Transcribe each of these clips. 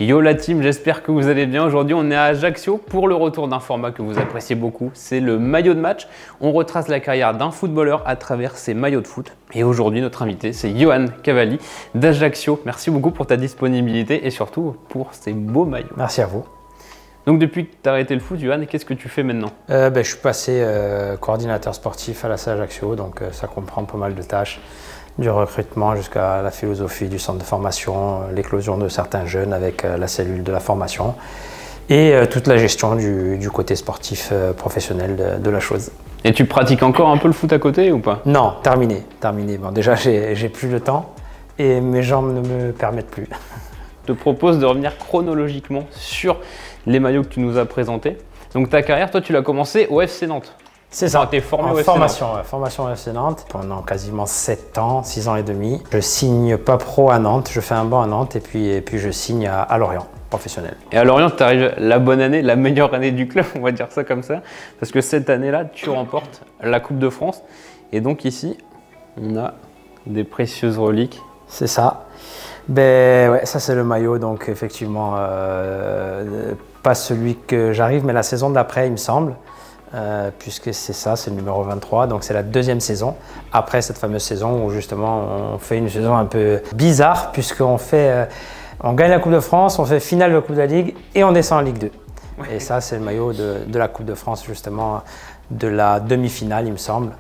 Yo la team, j'espère que vous allez bien. Aujourd'hui, on est à Ajaccio pour le retour d'un format que vous appréciez beaucoup. C'est le maillot de match. On retrace la carrière d'un footballeur à travers ses maillots de foot. Et aujourd'hui, notre invité, c'est Johan Cavalli d'Ajaccio. Merci beaucoup pour ta disponibilité et surtout pour ces beaux maillots. Merci à vous. Donc depuis que tu as arrêté le foot, Johan, qu'est-ce que tu fais maintenant? Je suis passé coordinateur sportif à la SAD Ajaccio, donc ça comprend pas mal de tâches. Du recrutement jusqu'à la philosophie du centre de formation, l'éclosion de certains jeunes avec la cellule de la formation et toute la gestion du côté sportif professionnel de la chose. Et tu pratiques encore un peu le foot à côté ou pas? Non, terminé. Bon, déjà, j'ai plus le temps et mes jambes ne me permettent plus. Je te propose de revenir chronologiquement sur les maillots que tu nous as présentés. Donc ta carrière, toi, tu l'as commencé au FC Nantes. C'est ça, tu es formé au FC formation, Nantes. Formation au FC Nantes pendant quasiment 7 ans, 6 ans et demi. Je signe pas pro à Nantes, je fais un banc à Nantes et puis je signe à Lorient, professionnel. Et à Lorient, tu arrives la bonne année, la meilleure année du club, on va dire ça comme ça. Parce que cette année-là, tu remportes la Coupe de France. Et donc ici, on a des précieuses reliques. C'est ça. Ben ouais, ça c'est le maillot, donc effectivement, pas celui que j'arrive, mais la saison d'après, il me semble. Puisque c'est ça, c'est le numéro 23, donc c'est la deuxième saison, après cette fameuse saison où justement on fait une saison un peu bizarre, puisqu'on on gagne la Coupe de France, on fait finale de la Coupe de la Ligue et on descend en Ligue 2. Ouais. Et ça c'est le maillot de la Coupe de France justement, de la demi-finale il me semble,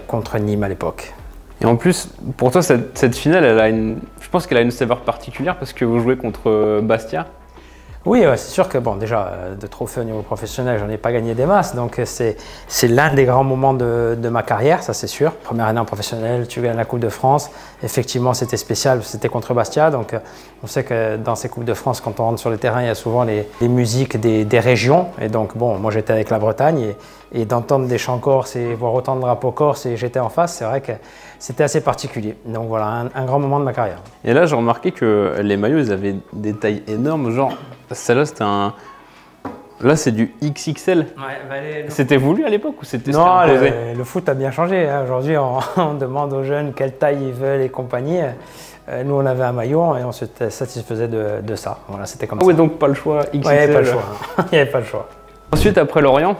contre Nîmes à l'époque. Et en plus, pour toi cette finale, je pense qu'elle a une saveur particulière parce que vous jouez contre Bastia. Oui, c'est sûr que bon, déjà, de trophées au niveau professionnel, j'en ai pas gagné des masses, donc c'est l'un des grands moments de ma carrière, ça c'est sûr. Première année en professionnel, tu gagnes la Coupe de France, effectivement c'était spécial, c'était contre Bastia, donc on sait que dans ces Coupes de France, quand on rentre sur le terrain, il y a souvent les musiques des régions, et donc bon, moi j'étais avec la Bretagne, et d'entendre des chants corses et voir autant de drapeaux corses et j'étais en face, c'est vrai que c'était assez particulier. Donc voilà, un grand moment de ma carrière. Et là, j'ai remarqué que les maillots, ils avaient des tailles énormes, genre celle-là, c'était un... Là, c'est du XXL. Ouais, c'était voulu à l'époque ou c'était Non, le foot a bien changé. Hein. Aujourd'hui, on demande aux jeunes quelle taille ils veulent et compagnie. Nous, on avait un maillot et on se satisfaisait de ça. Voilà, c'était comme ça. Oui, donc pas le choix XXL. Ouais, il n'y avait pas le choix. Il n'y avait pas le choix. Ensuite, après Lorient,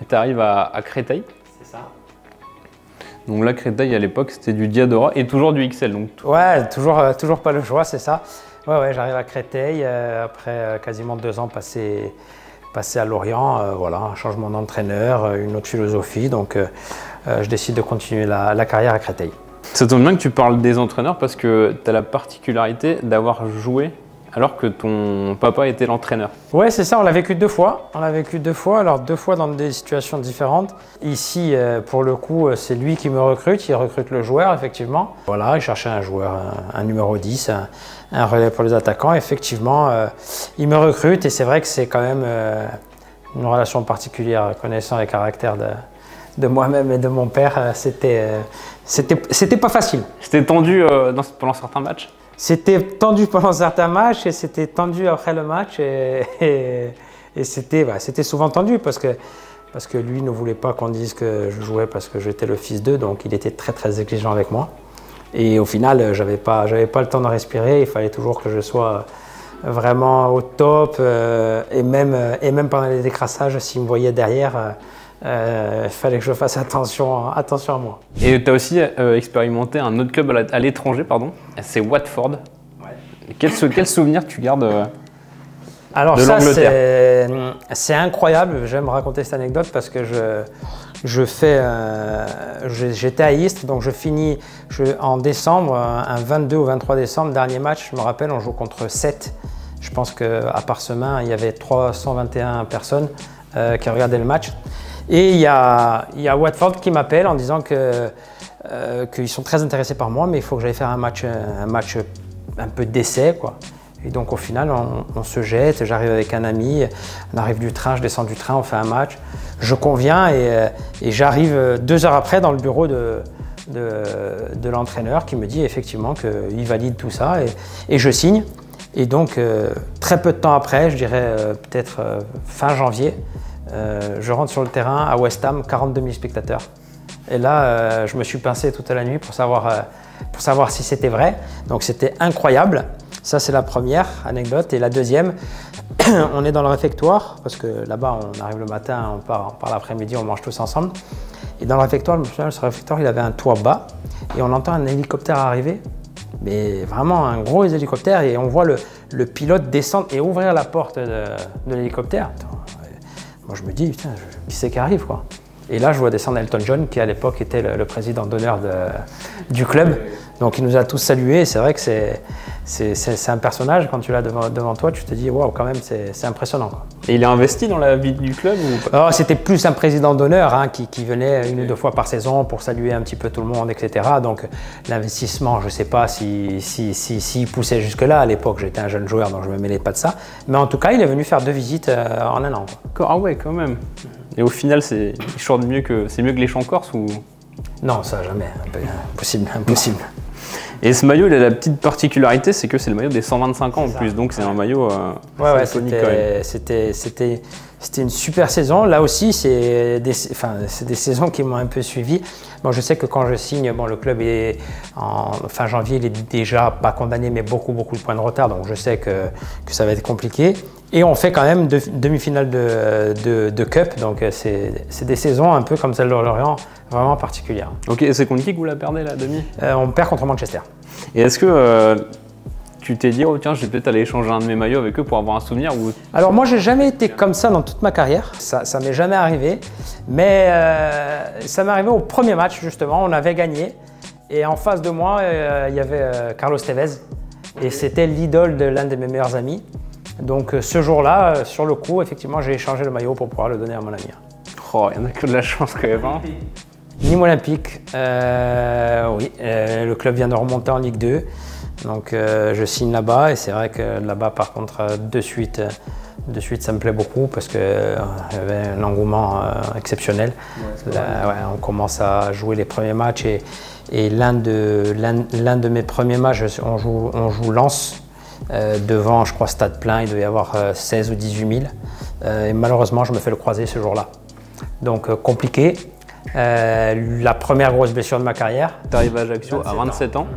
tu arrives à Créteil. C'est ça. Donc là, Créteil, à l'époque, c'était du Diadora et toujours du XL. Donc... Ouais, toujours pas le choix, c'est ça. Ouais, j'arrive à Créteil, après quasiment 2 ans passés à Lorient, voilà, un changement d'entraîneur, une autre philosophie, donc je décide de continuer la carrière à Créteil. Ça tombe bien que tu parles des entraîneurs parce que tu as la particularité d'avoir joué alors que ton papa était l'entraîneur. Ouais, c'est ça, on l'a vécu 2 fois. Alors 2 fois dans des situations différentes. Ici, pour le coup, c'est lui qui me recrute, il recrute le joueur, effectivement. Voilà, il cherchait un joueur, un numéro 10, un relais pour les attaquants. Effectivement, il me recrute et c'est vrai que c'est quand même une relation particulière, connaissant les caractères de moi-même et de mon père. C'était pas facile. C'était tendu pendant certains matchs? C'était tendu pendant certains matchs et c'était tendu après le match et c'était souvent tendu parce que lui ne voulait pas qu'on dise que je jouais parce que j'étais le fils d'eux, donc il était très très exigeant avec moi. Et au final, j'avais pas le temps de respirer, il fallait toujours que je sois vraiment au top et même pendant les décrassages, s'il me voyait derrière, il fallait que je fasse attention à moi. Et tu as aussi expérimenté un autre club à l'étranger, c'est Watford. Ouais. Quel souvenir tu gardes Alors de l'Angleterre? C'est incroyable, j'aime raconter cette anecdote parce que j'étais à Istres, donc je finis en décembre, un 22 ou 23 décembre, dernier match, je me rappelle, on joue contre 7. Je pense qu'à Parsemin, il y avait 321 personnes qui regardaient le match. Et il y a Watford qui m'appelle en disant qu'ils sont très intéressés par moi, mais il faut que j'aille faire un match un peu d'essai, quoi. Et donc au final, on se jette, j'arrive avec un ami, on arrive du train, je descends du train, on fait un match. Je conviens et j'arrive 2 heures après dans le bureau de l'entraîneur qui me dit effectivement qu'il valide tout ça et je signe. Et donc très peu de temps après, je dirais peut-être fin janvier, je rentre sur le terrain à West Ham, 42 000 spectateurs. Et là, je me suis pincé toute la nuit pour savoir si c'était vrai. Donc c'était incroyable. Ça, c'est la première anecdote. Et la deuxième, on est dans le réfectoire, parce que là-bas, on arrive le matin, on part l'après-midi, on mange tous ensemble. Et dans le réfectoire, je me souviens, ce réfectoire, il avait un toit bas, et on entend un hélicoptère arriver, mais vraiment un gros hélicoptère, et on voit le pilote descendre et ouvrir la porte de l'hélicoptère. Moi, je me dis, putain, qui c'est qui arrive, quoi. Et là, je vois descendre Elton John, qui à l'époque était le président d'honneur du club. Donc, il nous a tous salués. C'est vrai que c'est un personnage, quand tu l'as devant toi, tu te dis, waouh, quand même, c'est impressionnant, quoi. Et il est investi dans la vie du club ou pas? C'était plus un président d'honneur hein, qui venait 1 ou 2 fois par saison pour saluer un petit peu tout le monde, etc. Donc, l'investissement, je ne sais pas s'il poussait jusque-là. À l'époque, j'étais un jeune joueur, donc je ne me mêlais pas de ça. Mais en tout cas, il est venu faire 2 visites en un an, quoi. Ah ouais, quand même. Et au final, c'est mieux que les champs corses ou? Non, ça jamais. Impossible. Et ce maillot, il a la petite particularité, c'est que c'est le maillot des 125 ans en plus, donc c'est un maillot iconique quand même. C'était une super saison. Là aussi, c'est des saisons qui m'ont un peu suivi. Bon, je sais que quand je signe, le club est en fin janvier, il est déjà pas condamné, mais beaucoup de points de retard, donc je sais que ça va être compliqué. Et on fait quand même demi-finale de Cup, donc c'est des saisons un peu comme celle de Lorient, vraiment particulières. Ok, et c'est contre qui que vous la perdez la demi? On perd contre Manchester. Et est-ce que tu t'es dit, oh tiens, je vais peut-être aller échanger un de mes maillots avec eux pour avoir un souvenir ou... Alors moi, j'ai jamais été comme ça dans toute ma carrière, ça m'est jamais arrivé, mais ça m'est arrivé au premier match justement, on avait gagné, et en face de moi, il y avait Carlos Tevez, et c'était l'idole de l'un de mes meilleurs amis. Donc ce jour-là, sur le coup, effectivement, j'ai échangé le maillot pour pouvoir le donner à mon ami. Oh, il n'y en a que de la chance quand même. Hein. Nîmes Olympique, oui, le club vient de remonter en Ligue 2, donc je signe là-bas, et c'est vrai que là-bas, par contre, de suite, ça me plaît beaucoup parce qu'il y avait un engouement exceptionnel. Ouais, on commence à jouer les premiers matchs, et l'un de mes premiers matchs, on joue Lens. Devant, je crois, stade plein, il devait y avoir 16 ou 18 000. Et malheureusement, je me fais le croisé ce jour-là. Donc, compliqué. La première grosse blessure de ma carrière. Tu arrives à Ajaccio à 27 ans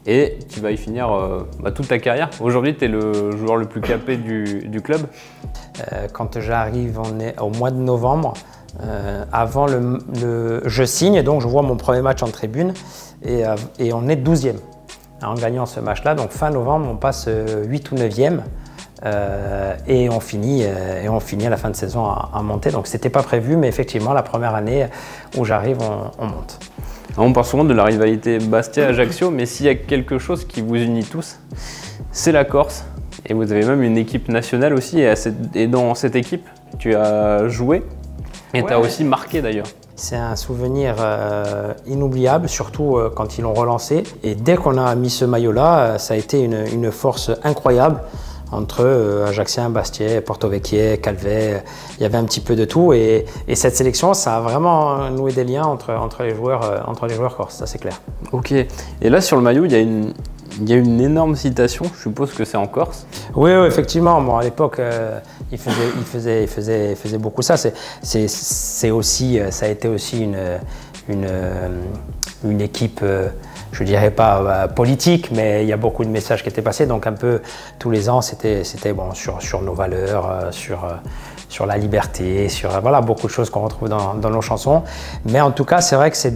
et tu vas y finir toute ta carrière. Aujourd'hui, tu es le joueur le plus capé du club. Quand j'arrive, on est au mois de novembre. Avant je signe, donc je vois mon premier match en tribune et on est 12e. En gagnant ce match-là, donc fin novembre, on passe 8 ou 9e et on finit à la fin de saison à monter. Donc c'était pas prévu, mais effectivement la première année où j'arrive, on monte. On parle souvent de la rivalité Bastia-Ajaccio, mais s'il y a quelque chose qui vous unit tous, c'est la Corse. Et vous avez même une équipe nationale aussi, et dans cette équipe, tu as joué et tu as aussi marqué d'ailleurs. C'est un souvenir inoubliable, surtout quand ils l'ont relancé. Et dès qu'on a mis ce maillot-là, ça a été une force incroyable entre Ajacciens, Bastiais, Porto-Vecchio, Calvet. Il y avait un petit peu de tout. Et cette sélection, ça a vraiment noué des liens entre les joueurs corses, ça c'est clair. Ok. Et là, sur le maillot, il y a une énorme citation, je suppose que c'est en Corse. Oui, effectivement. Bon, à l'époque, il faisait beaucoup ça. Ça a été aussi une équipe, je dirais pas politique, mais il y a beaucoup de messages qui étaient passés. Donc un peu tous les ans, c'était bon, sur nos valeurs, sur la liberté, sur beaucoup de choses qu'on retrouve dans nos chansons. Mais en tout cas, c'est vrai que c'est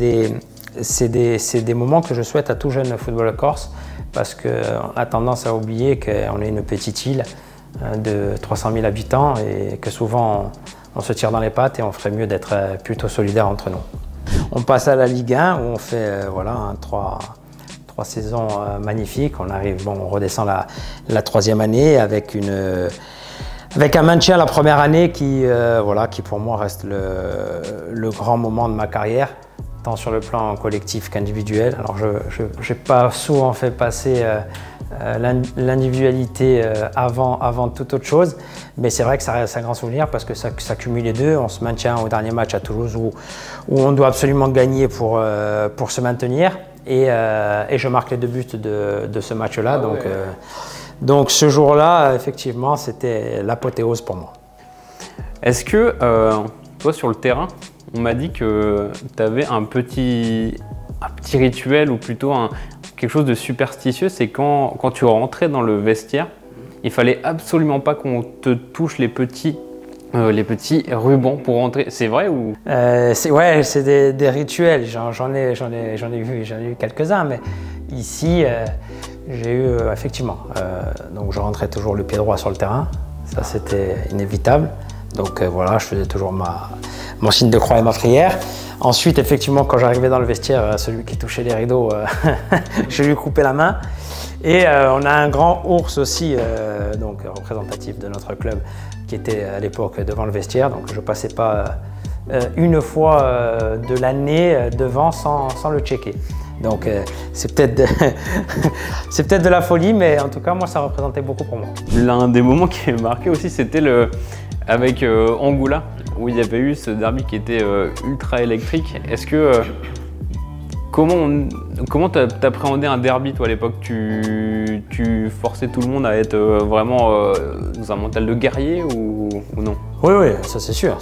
des moments que je souhaite à tout jeune footballeur corse, parce qu'on a tendance à oublier qu'on est une petite île de 300 000 habitants et que souvent on se tire dans les pattes, et on ferait mieux d'être plutôt solidaires entre nous. On passe à la Ligue 1 où on fait trois saisons magnifiques. On redescend la 3e année avec un maintien la première année qui pour moi reste le grand moment de ma carrière, tant sur le plan collectif qu'individuel. Alors je n'ai pas souvent fait passer l'individualité avant toute autre chose, mais c'est vrai que ça reste un grand souvenir parce que ça cumule les deux. On se maintient au dernier match à Toulouse où on doit absolument gagner pour se maintenir, et je marque les 2 buts de ce match-là. Donc ce jour-là, effectivement, c'était l'apothéose pour moi. Est-ce que toi, sur le terrain, on m'a dit que tu avais un petit rituel, ou plutôt quelque chose de superstitieux, c'est quand tu rentrais dans le vestiaire, il fallait absolument pas qu'on te touche les petits rubans pour rentrer. C'est vrai ou? Ouais, c'est des rituels. J'en ai vu quelques-uns, mais ici, j'ai eu effectivement. Donc, je rentrais toujours le pied droit sur le terrain. Ça, c'était inévitable. Donc voilà, je faisais toujours mon signe de croix et ma prière. Ensuite, effectivement, quand j'arrivais dans le vestiaire, celui qui touchait les rideaux, je lui coupais la main. Et on a un grand ours aussi, donc représentatif de notre club, qui était à l'époque devant le vestiaire. Donc je ne passais pas une fois de l'année devant sans le checker. Donc c'est peut-être de la folie, mais en tout cas, moi, ça représentait beaucoup pour moi. L'un des moments qui m'a marqué aussi, c'était avec Angoula, où il y avait eu ce derby qui était ultra électrique. Est-ce que comment t'appréhendais un derby toi à l'époque? Tu forçais tout le monde à être vraiment dans un mental de guerrier ou non? Oui, ça c'est sûr,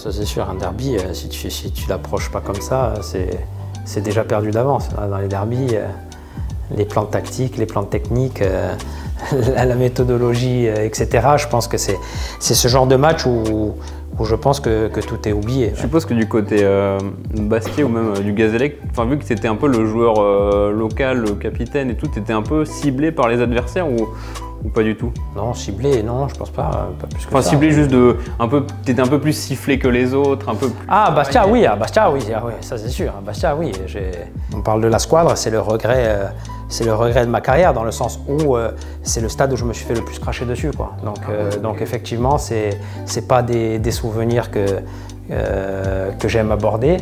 Un derby, si tu l'approches pas comme ça, c'est déjà perdu d'avance. Dans les derbies, les plans tactiques, les plans techniques, la méthodologie, etc. Je pense que c'est ce genre de match où je pense que tout est oublié. Je suppose que du côté Bastier ou même du Gazélec, vu que tu étais un peu le joueur local, le capitaine et tout, tu étais un peu ciblé par les adversaires ou pas du tout? Non, ciblé, non, je pense pas plus que ça. Ciblé juste t'étais un peu plus sifflé que les autres, un peu plus... Bastia, oui, ça c'est sûr. Bastia, oui. On parle de la squadre, c'est le regret de ma carrière, dans le sens où c'est le stade où je me suis fait le plus cracher dessus, quoi. Donc effectivement, c'est pas des souvenirs que j'aime aborder,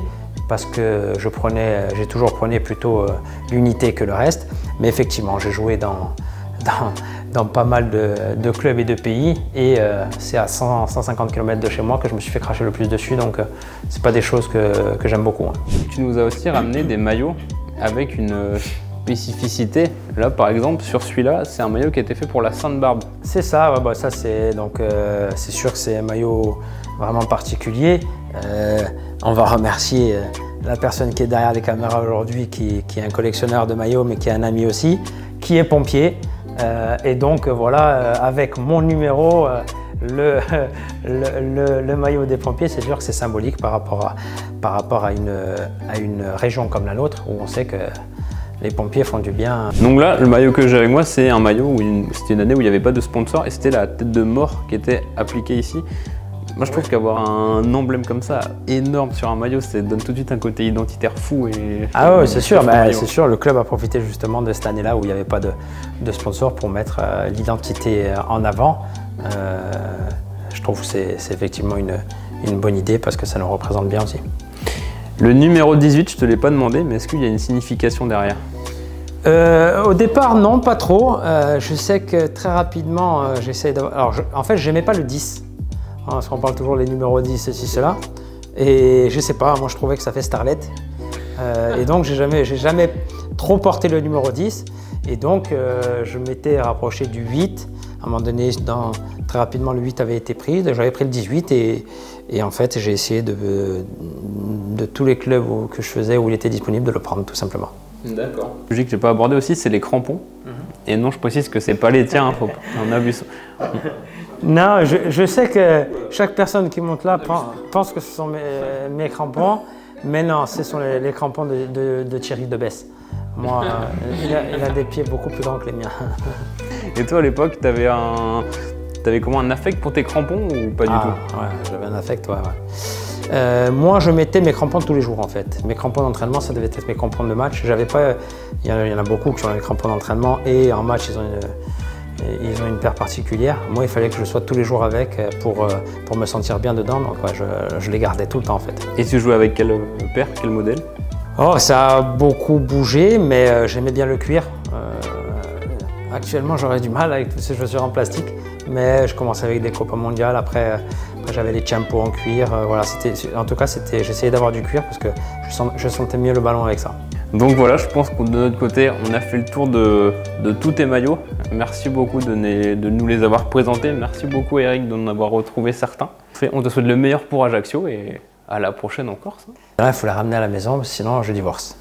parce que j'ai toujours prôné plutôt l'unité que le reste. Mais effectivement, j'ai joué dans pas mal de clubs et de pays, et c'est à 150 km de chez moi que je me suis fait cracher le plus dessus, donc c'est pas des choses que j'aime beaucoup. Tu nous as aussi ramené des maillots avec une spécificité. Là par exemple, sur celui-là, c'est un maillot qui a été fait pour la Sainte-Barbe. C'est ça, ça c'est sûr que c'est un maillot vraiment particulier. On va remercier la personne qui est derrière les caméras aujourd'hui, qui est un collectionneur de maillots, mais qui est un ami aussi, qui est pompier. Et donc voilà, avec mon numéro, le maillot des pompiers, c'est sûr que c'est symbolique par rapport à une région comme la nôtre, où on sait que les pompiers font du bien. Donc là, le maillot que j'ai avec moi, c'est un maillot où c'était une année où il n'y avait pas de sponsor et c'était la tête de mort qui était appliquée ici. Moi, je trouve qu'avoir un emblème comme ça, énorme sur un maillot, ça donne tout de suite un côté identitaire fou. Ah oui, c'est sûr. C'est sûr, le club a profité justement de cette année-là où il n'y avait pas de sponsor pour mettre l'identité en avant. Je trouve que c'est effectivement une bonne idée, parce que ça nous représente bien aussi. Le numéro 18, je ne te l'ai pas demandé, mais est-ce qu'il y a une signification derrière? Au départ, non, pas trop. Je sais que très rapidement, j'essaie d'avoir... Alors, en fait, je n'aimais pas le 10. Parce qu'on parle toujours des numéros 10, ceci, cela. Et je sais pas, moi je trouvais que ça fait starlet. Et donc j'ai jamais trop porté le numéro 10. Et donc je m'étais rapproché du 8. À un moment donné, très rapidement, le 8 avait été pris. J'avais pris le 18 et en fait j'ai essayé de tous les clubs que je faisais où il était disponible, de le prendre tout simplement. D'accord. Le sujet que je n'ai pas abordé aussi, c'est les crampons. Et non, je précise que c'est pas les tiens, on a vu ça. Non, je sais que chaque personne qui monte là pense que ce sont mes crampons, mais non, ce sont les crampons de Thierry Debesse. Moi, il a des pieds beaucoup plus grands que les miens. Et toi, à l'époque, t'avais comment, un affect pour tes crampons ou pas du tout? Ouais, j'avais un affect, ouais. Moi, je mettais mes crampons tous les jours en fait. Mes crampons d'entraînement, ça devait être mes crampons de match. Il y en a beaucoup qui ont les crampons d'entraînement, et en match, ils ont une paire particulière. Moi, il fallait que je sois tous les jours avec pour me sentir bien dedans. Donc, ouais, je les gardais tout le temps en fait. Et tu jouais avec quelle paire, quel modèle? Oh, ça a beaucoup bougé, mais j'aimais bien le cuir. Actuellement, j'aurais du mal avec toutes ces chaussures en plastique, mais je commençais avec des Copa Mondiales. Après j'avais les Champo en cuir. Voilà, en tout cas, j'essayais d'avoir du cuir parce que je sentais mieux le ballon avec ça. Donc voilà, je pense que de notre côté, on a fait le tour de tous tes maillots. Merci beaucoup de nous les avoir présentés. Merci beaucoup Eric d'en avoir retrouvé certains. On te souhaite le meilleur pour Ajaccio et à la prochaine en Corse. Il faut les ramener à la maison, sinon je divorce.